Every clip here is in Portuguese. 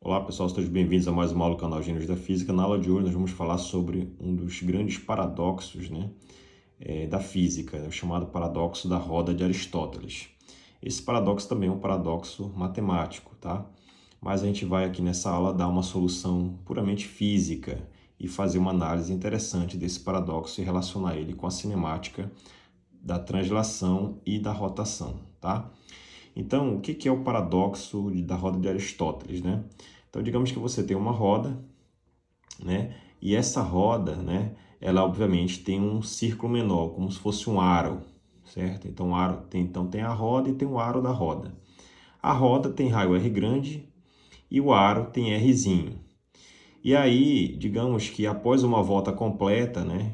Olá pessoal, sejam bem-vindos a mais uma aula do canal Gênios da Física. Na aula de hoje nós vamos falar sobre um dos grandes paradoxos da física, o chamado paradoxo da roda de Aristóteles. Esse paradoxo também é um paradoxo matemático, tá? Mas a gente vai aqui nessa aula dar uma solução puramente física e fazer uma análise interessante desse paradoxo e relacionar ele com a cinemática da translação e da rotação, tá? Então, o que é o paradoxo da roda de Aristóteles, né? Então, digamos que você tem uma roda, né? E essa roda, né? Ela, obviamente, tem um círculo menor, como se fosse um aro, certo? Então, tem a roda e tem o aro da roda. A roda tem raio R grande e o aro tem Rzinho. E aí, digamos que após uma volta completa, né?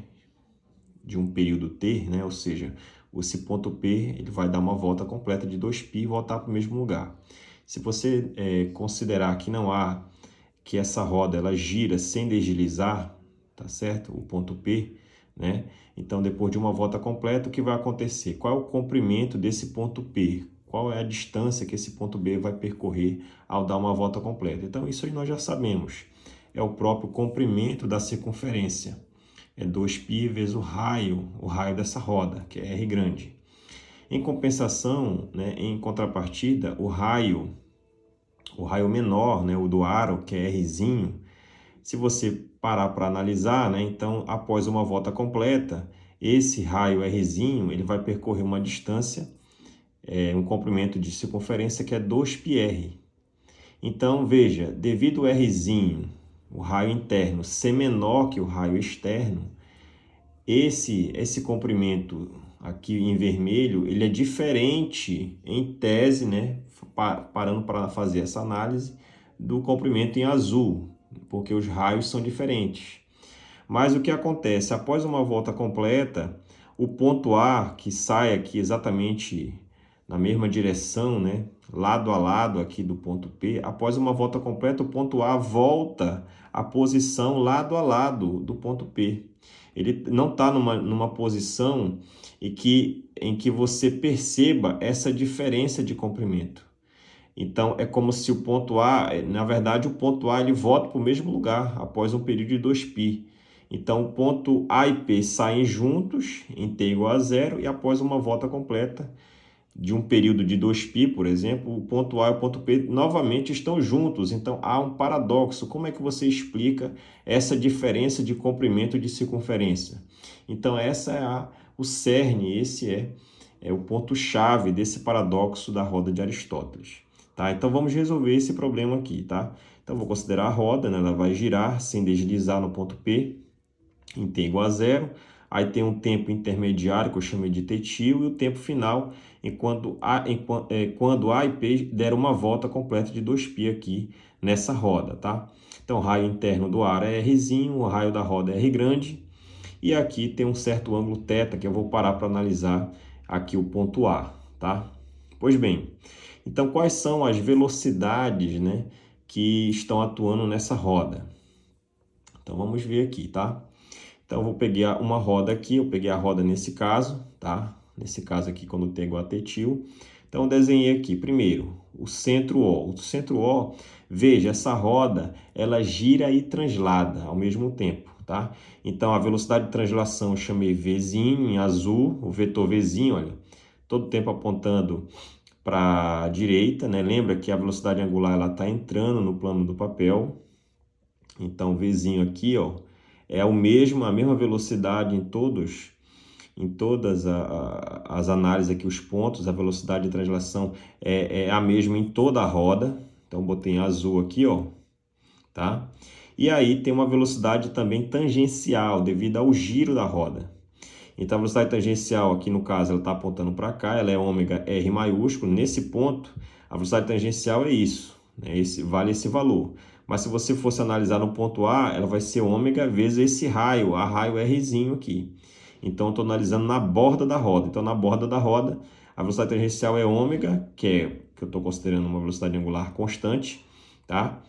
De um período t, né? Ou seja, esse ponto P ele vai dar uma volta completa de 2π e voltar para o mesmo lugar. Se você considerar que essa roda ela gira sem deslizar, tá certo? O ponto P, né? Então, depois de uma volta completa, o que vai acontecer? Qual é o comprimento desse ponto P? Qual é a distância que esse ponto B vai percorrer ao dar uma volta completa? Então, isso aí nós já sabemos. É o próprio comprimento da circunferência. É 2π vezes o raio dessa roda, que é R grande. Em compensação, né, em contrapartida, o raio menor, né, o do aro, que é Rzinho, se você parar para analisar, né, então, após uma volta completa, esse raio Rzinho ele vai percorrer uma distância, um comprimento de circunferência que é 2πr. Então, veja, devido o Rzinho, o raio interno, ser menor que o raio externo, esse comprimento aqui em vermelho, ele é diferente em tese, né, parando para fazer essa análise, do comprimento em azul, porque os raios são diferentes. Mas o que acontece? Após uma volta completa, o ponto A, que sai aqui exatamente na mesma direção, né, lado a lado aqui do ponto P, após uma volta completa, o ponto A volta à posição lado a lado do ponto P. Ele não está numa posição em que você perceba essa diferença de comprimento. Então, é como se o ponto A, na verdade, o ponto A ele volta para o mesmo lugar após um período de 2π. Então, o ponto A e P saem juntos em t igual a 0 e após uma volta completa de um período de 2π, por exemplo, o ponto A e o ponto P novamente estão juntos. Então, há um paradoxo. Como é que você explica essa diferença de comprimento de circunferência? Então, essa é o cerne, esse é o ponto-chave desse paradoxo da roda de Aristóteles. Tá? Então, vamos resolver esse problema aqui. Tá? Então, vou considerar a roda, né? Ela vai girar sem deslizar no ponto P, em t igual a 0. Aí tem um tempo intermediário, que eu chamei de t-til, e o tempo final, quando A e P deram uma volta completa de 2π aqui nessa roda, tá? Então, o raio interno do ar é Rzinho, o raio da roda é R grande, e aqui tem um certo ângulo θ, que eu vou parar para analisar aqui o ponto A, tá? Pois bem, então quais são as velocidades, né, que estão atuando nessa roda? Então, vamos ver aqui, tá? Então, eu vou pegar uma roda aqui, eu peguei a roda nesse caso, tá? Nesse caso aqui, quando tem igual a t-til. Então, eu desenhei aqui, primeiro, o centro O. O centro O, veja, essa roda, ela gira e translada ao mesmo tempo, tá? Então, a velocidade de translação eu chamei Vzinho, em azul, o vetor Vzinho, olha, todo tempo apontando para a direita, né? Lembra que a velocidade angular, ela está entrando no plano do papel. Então, Vzinho aqui, ó, é a mesma velocidade em todas as análises aqui, os pontos, a velocidade de translação é a mesma em toda a roda. Então, botei em azul aqui, ó, tá? E aí tem uma velocidade também tangencial, devido ao giro da roda. Então, a velocidade tangencial aqui, no caso, ela está apontando para cá, ela é ômega R maiúsculo. Nesse ponto, a velocidade tangencial é isso, né? Vale esse valor. Mas se você fosse analisar no ponto A, ela vai ser ômega vezes esse raio, a raio Rzinho aqui. Então, eu estou analisando na borda da roda. Então, na borda da roda, a velocidade tangencial é ômega, que eu estou considerando uma velocidade angular constante, tá?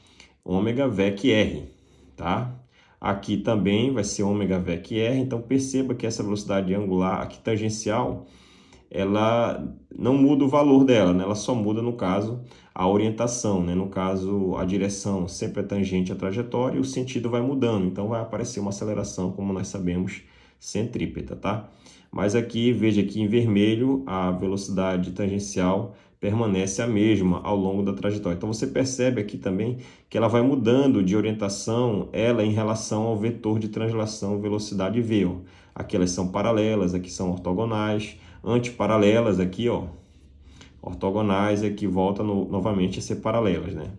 Ômega VEC R, tá? Aqui também vai ser ômega VEC R. Então, perceba que essa velocidade angular aqui tangencial, ela não muda o valor dela, né? Ela só muda, no caso, a orientação, né? No caso, a direção sempre é tangente à trajetória e o sentido vai mudando. Então, vai aparecer uma aceleração, como nós sabemos, centrípeta, tá? Mas aqui, veja que em vermelho, a velocidade tangencial permanece a mesma ao longo da trajetória. Então, você percebe aqui também que ela vai mudando de orientação, ela em relação ao vetor de translação velocidade v. Ó. Aqui elas são paralelas, aqui são ortogonais, antiparalelas aqui, ó. Ortogonais aqui volta novamente a ser paralelas, né?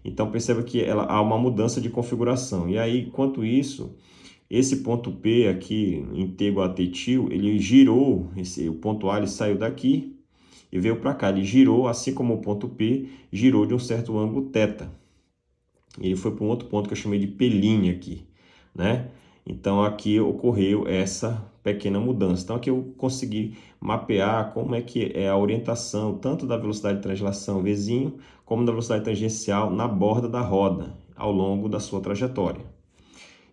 Então, perceba que há uma mudança de configuração. E aí, enquanto isso, esse ponto P aqui, íntegro atetil, ele girou, o ponto A ele saiu daqui e veio para cá. Ele girou, assim como o ponto P, girou de um certo ângulo θ. Ele foi para um outro ponto que eu chamei de P' aqui, né? Então, aqui ocorreu essa pequena mudança. Então, aqui eu consegui mapear como é que é a orientação, tanto da velocidade de translação Vzinho, como da velocidade tangencial na borda da roda, ao longo da sua trajetória.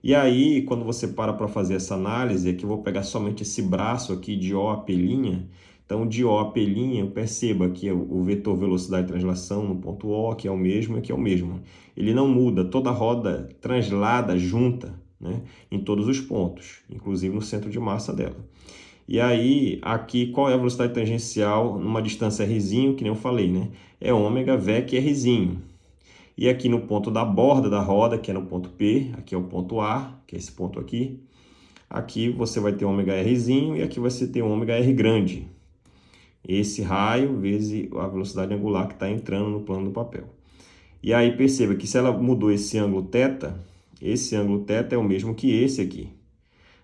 E aí, quando você para fazer essa análise, aqui eu vou pegar somente esse braço aqui de O a P'. Então, de O a P', perceba que o vetor velocidade de translação no ponto O, que é o mesmo, aqui é o mesmo. Ele não muda, toda a roda translada junta, né, em todos os pontos, inclusive no centro de massa dela. E aí, aqui, qual é a velocidade tangencial numa distância rzinho, que nem eu falei, né? É ômega VEC rzinho. E aqui no ponto da borda da roda, que é no ponto P, aqui é o ponto A, que é esse ponto aqui. Aqui você vai ter ômega Rzinho e aqui você tem ômega R grande. Esse raio vezes a velocidade angular que está entrando no plano do papel. E aí perceba que se ela mudou esse ângulo θ, esse ângulo θ é o mesmo que esse aqui,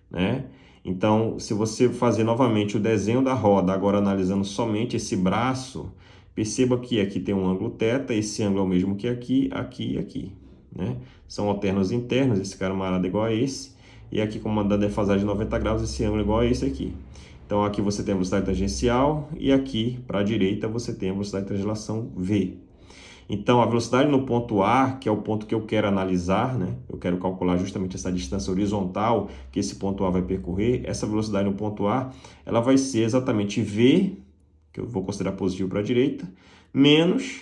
né? Então, se você fazer novamente o desenho da roda, agora analisando somente esse braço, perceba que aqui tem um ângulo θ, esse ângulo é o mesmo que aqui, aqui e aqui, né? São alternos internos, esse camarada é igual a esse, e aqui, como da defasagem de 90 graus, esse ângulo é igual a esse aqui. Então, aqui você tem a velocidade tangencial, e aqui, para a direita, você tem a velocidade de translação V. Então, a velocidade no ponto A, que é o ponto que eu quero analisar, né? Eu quero calcular justamente essa distância horizontal que esse ponto A vai percorrer. Essa velocidade no ponto A, ela vai ser exatamente V, que eu vou considerar positivo para a direita, menos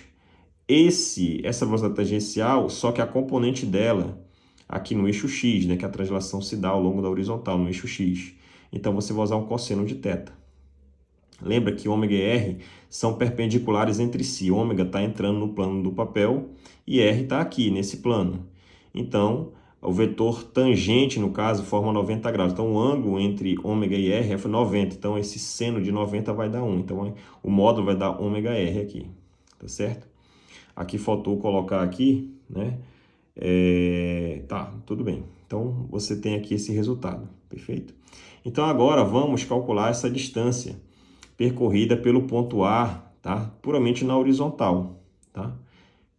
essa velocidade tangencial, só que a componente dela aqui no eixo X, né? Que a translação se dá ao longo da horizontal, no eixo X. Então, você vai usar um cosseno de θ. Lembra que ômega e R são perpendiculares entre si. Ômega está entrando no plano do papel e R está aqui, nesse plano. Então, o vetor tangente, no caso, forma 90 graus. Então, o ângulo entre ômega e R é 90. Então, esse seno de 90 vai dar 1. Então, o módulo vai dar ômega R aqui. Tá certo? Aqui faltou colocar aqui, né? Tá, tudo bem. Então, você tem aqui esse resultado. Perfeito? Então, agora vamos calcular essa distância percorrida pelo ponto A, tá? Puramente na horizontal, tá?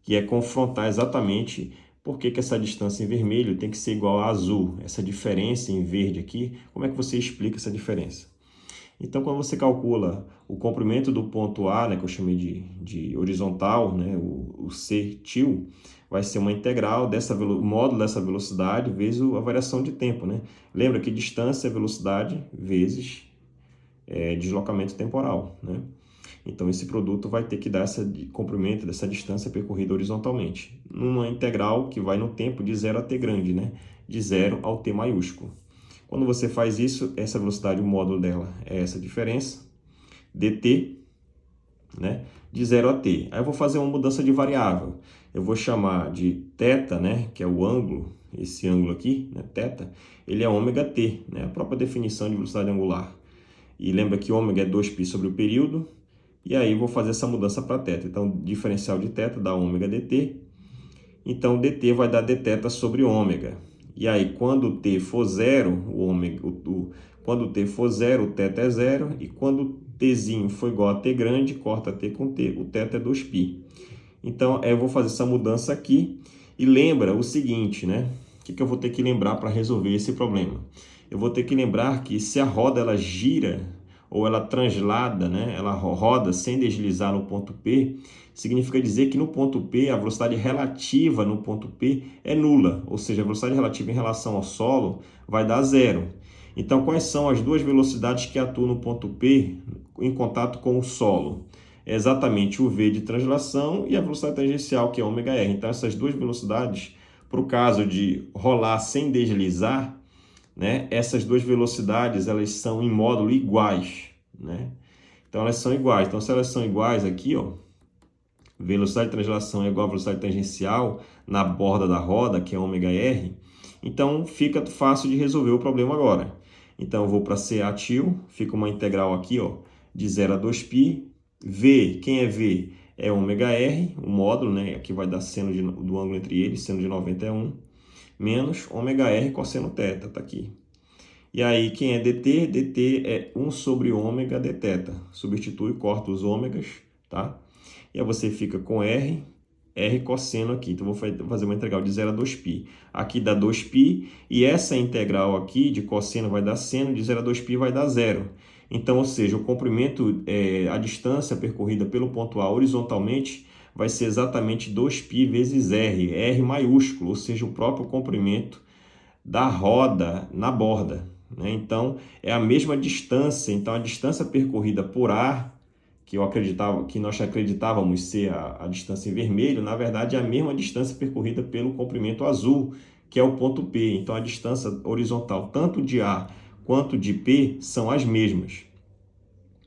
Que é confrontar exatamente por que essa distância em vermelho tem que ser igual a azul. Essa diferença em verde aqui, como é que você explica essa diferença? Então, quando você calcula o comprimento do ponto A, né, que eu chamei de horizontal, né, o C til, vai ser uma integral o módulo dessa velocidade vezes a variação de tempo, né? Lembra que distância é velocidade vezes deslocamento temporal, né? Então, esse produto vai ter que dar esse comprimento dessa distância percorrida horizontalmente, numa integral que vai no tempo de 0 a t grande, né? De 0 ao t maiúsculo. Quando você faz isso, essa velocidade, o módulo dela é essa diferença, dt, né? De 0 a t. Aí eu vou fazer uma mudança de variável. Eu vou chamar de θ, né? Que é o ângulo, esse ângulo aqui, né? θ, ele é ômega t, né? A própria definição de velocidade angular. E lembra que ômega é 2π sobre o período. E aí eu vou fazer essa mudança para θ. Então, diferencial de θ dá ômega dt. Então, dt vai dar dθ sobre ômega. E aí, quando t for zero, quando t for zero, o θ é zero. E quando tzinho for igual a t grande, corta t com t, o θ é 2π. Então, eu vou fazer essa mudança aqui. E lembra o seguinte, né? O que eu vou ter que lembrar para resolver esse problema? Eu vou ter que lembrar que se a roda ela gira ou ela translada, né, ela roda sem deslizar no ponto P, significa dizer que no ponto P a velocidade relativa no ponto P é nula, ou seja, a velocidade relativa em relação ao solo vai dar zero. Então, quais são as duas velocidades que atuam no ponto P em contato com o solo? É exatamente o V de translação e a velocidade tangencial, que é ômega R. Então, essas duas velocidades, para o caso de rolar sem deslizar, né, essas duas velocidades elas são em módulo iguais, né? Então, elas são iguais. Então, se elas são iguais aqui, ó, velocidade de translação é igual a velocidade tangencial na borda da roda, que é ômega R, então fica fácil de resolver o problema agora. Então, eu vou para C atil, fica uma integral aqui, ó, de 0 a 2π. V, quem é V? É ômega R, o módulo, né? Aqui vai dar seno do ângulo entre eles, seno de 90 é 1, menos ômega R cosseno θ, tá aqui. E aí, quem é dt? dt é 1 sobre ômega dθ. Substitui, corta os ômegas, tá? E aí você fica com R cosseno aqui. Então, vou fazer uma integral de 0 a 2π. Aqui dá 2π, e essa integral aqui de cosseno vai dar seno, de 0 a 2π vai dar 0. Então, ou seja, o comprimento, a distância percorrida pelo ponto A horizontalmente vai ser exatamente 2π vezes R, R maiúsculo, ou seja, o próprio comprimento da roda na borda, né? Então, é a mesma distância. Então, a distância percorrida por A, que nós acreditávamos ser a distância em vermelho, na verdade é a mesma distância percorrida pelo comprimento azul, que é o ponto P. Então, a distância horizontal tanto de A quanto de P são as mesmas,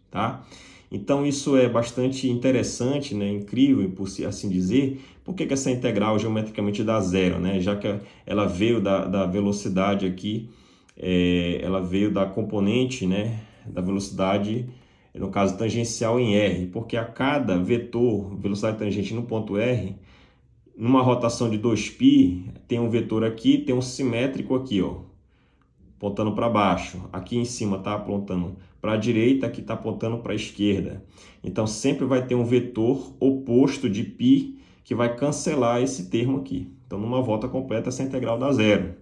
tá? Então, isso é bastante interessante, né? Incrível, por assim dizer. Por que essa integral geometricamente dá zero, né? Já que ela veio da velocidade aqui, ela veio da componente, né? Da velocidade, no caso tangencial em R, porque a cada vetor, velocidade tangente no ponto R, numa rotação de 2π, tem um vetor aqui, tem um simétrico aqui, ó, apontando para baixo. Aqui em cima está apontando para a direita, aqui está apontando para a esquerda. Então, sempre vai ter um vetor oposto de π que vai cancelar esse termo aqui. Então, numa volta completa, essa integral dá zero.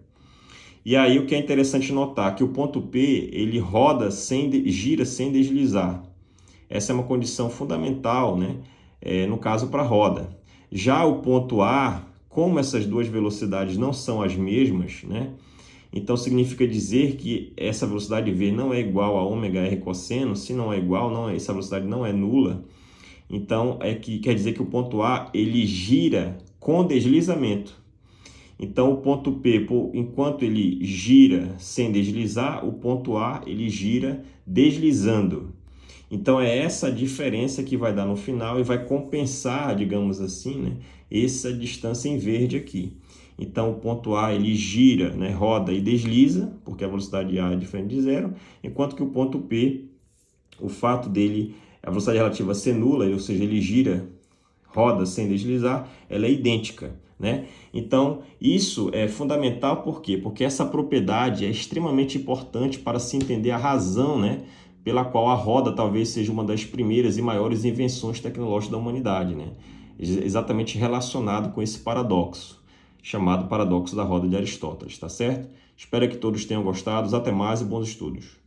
E aí, o que é interessante notar, que o ponto P, ele roda gira sem deslizar. Essa é uma condição fundamental, né? No caso, para a roda. Já o ponto A, como essas duas velocidades não são as mesmas, né? Então, significa dizer que essa velocidade V não é igual a ômega R cosseno. Se não é igual, essa velocidade não é nula. Então, quer dizer que o ponto A ele gira com deslizamento. Então, o ponto P, enquanto ele gira sem deslizar, o ponto A ele gira deslizando. Então, é essa diferença que vai dar no final e vai compensar, digamos assim, né, essa distância em verde aqui. Então, o ponto A ele gira, né, roda e desliza, porque a velocidade A é diferente de zero, enquanto que o ponto P, o fato dele, a velocidade relativa ser nula, ou seja, ele gira, roda sem deslizar, ela é idêntica, né? Então, isso é fundamental, por quê? Porque essa propriedade é extremamente importante para se entender a razão, né, pela qual a roda talvez seja uma das primeiras e maiores invenções tecnológicas da humanidade, né? Exatamente relacionado com esse paradoxo, chamado paradoxo da roda de Aristóteles, tá certo? Espero que todos tenham gostado. Até mais e bons estudos.